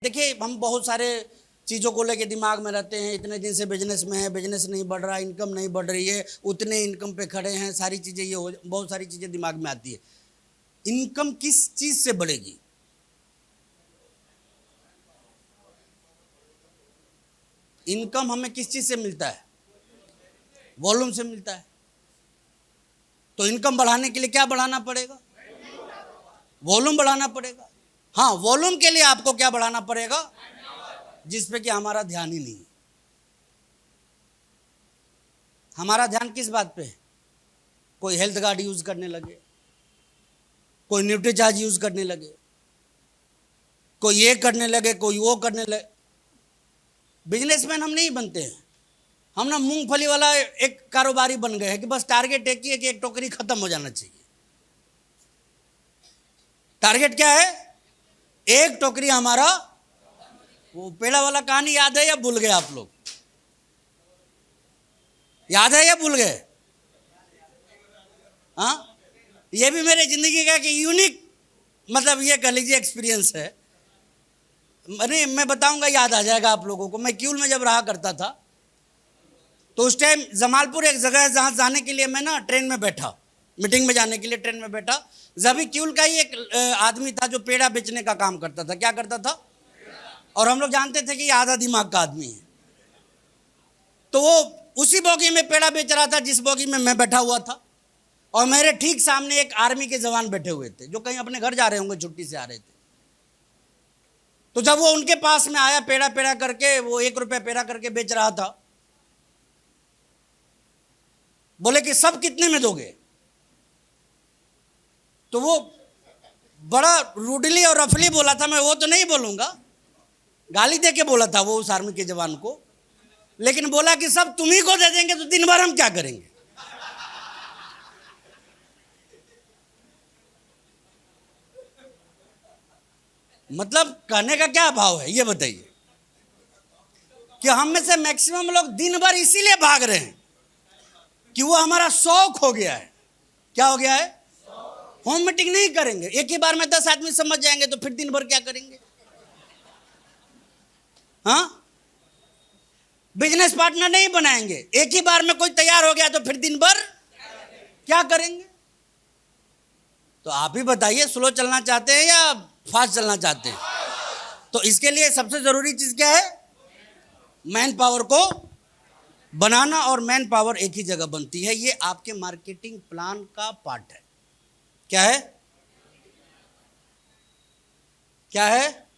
देखिए, हम बहुत सारे चीज़ों को लेके दिमाग में रहते हैं। इतने दिन से बिजनेस में है, बिजनेस नहीं बढ़ रहा, इनकम नहीं बढ़ रही है, उतने इनकम पे खड़े हैं, सारी चीज़ें बहुत सारी चीज़ें दिमाग में आती है। इनकम किस चीज़ से बढ़ेगी? इनकम हमें किस चीज़ से मिलता है? वॉल्यूम से मिलता है। तो इनकम बढ़ाने के लिए क्या बढ़ाना पड़ेगा? वॉल्यूम बढ़ाना पड़ेगा। हाँ, वॉल्यूम के लिए आपको क्या बढ़ाना पड़ेगा? जिस पे कि हमारा ध्यान ही नहीं है। हमारा ध्यान किस बात पे है? कोई हेल्थ कार्ड यूज करने लगे, कोई न्यूट्रीचार्ज यूज करने लगे, कोई ये करने लगे, कोई वो करने लगे। बिजनेसमैन हम नहीं बनते हैं। हम ना मूंगफली वाला एक कारोबारी बन गए हैं कि बस टारगेट एक ही है कि एक टोकरी खत्म हो जाना चाहिए। टारगेट क्या है? एक टोकरी हमारा। वो पेड़ा वाला कहानी याद है या भूल गए आप लोग? याद है या भूल गए? हाँ, ये भी मेरे जिंदगी का कि यूनिक, मतलब ये कह लीजिए एक्सपीरियंस है। अरे मैं बताऊंगा, याद आ जाएगा आप लोगों को। मैं क्यूल में जब रहा करता था तो उस टाइम जमालपुर एक जगह है जहाँ जाने के लिए मैं ना ट्रेन में बैठा, मीटिंग में जाने के लिए ट्रेन में बैठा। जभी क्यूल का ही एक आदमी था जो पेड़ा बेचने का काम करता था। क्या करता था? और हम लोग जानते थे कि ये आधा दिमाग का आदमी है। तो वो उसी बोगी में पेड़ा बेच रहा था जिस बोगी में मैं बैठा हुआ था, और मेरे ठीक सामने एक आर्मी के जवान बैठे हुए थे जो कहीं अपने घर जा रहे होंगे, छुट्टी से आ रहे थे। तो जब वो उनके पास में आया, पेड़ा पेड़ा करके, वो 1 रुपया पेड़ा करके बेच रहा था, बोले कि सब कितने में दोगे? तो वो बड़ा रूडली और रफली बोला था। मैं वो तो नहीं बोलूंगा, गाली दे के बोला था वो उस आर्मी के जवान को, लेकिन बोला कि सब तुम्ही को दे देंगे तो दिन भर हम क्या करेंगे? मतलब कहने का क्या भाव है ये बताइए? कि हम में से मैक्सिमम लोग दिन भर इसीलिए भाग रहे हैं कि वो हमारा शौक हो गया है। क्या हो गया है? होम मीटिंग नहीं करेंगे, एक ही बार में 10 आदमी समझ जाएंगे तो फिर दिन भर क्या करेंगे? हाँ, बिजनेस पार्टनर नहीं बनाएंगे, एक ही बार में कोई तैयार हो गया तो फिर दिन भर क्या करेंगे? तो आप ही बताइए, स्लो चलना चाहते हैं या फास्ट चलना चाहते हैं? तो इसके लिए सबसे जरूरी चीज क्या है? मैन पावर को बनाना। और मैन पावर एक ही जगह बनती है, ये आपके मार्केटिंग प्लान का पार्ट है। क्या है? क्या है?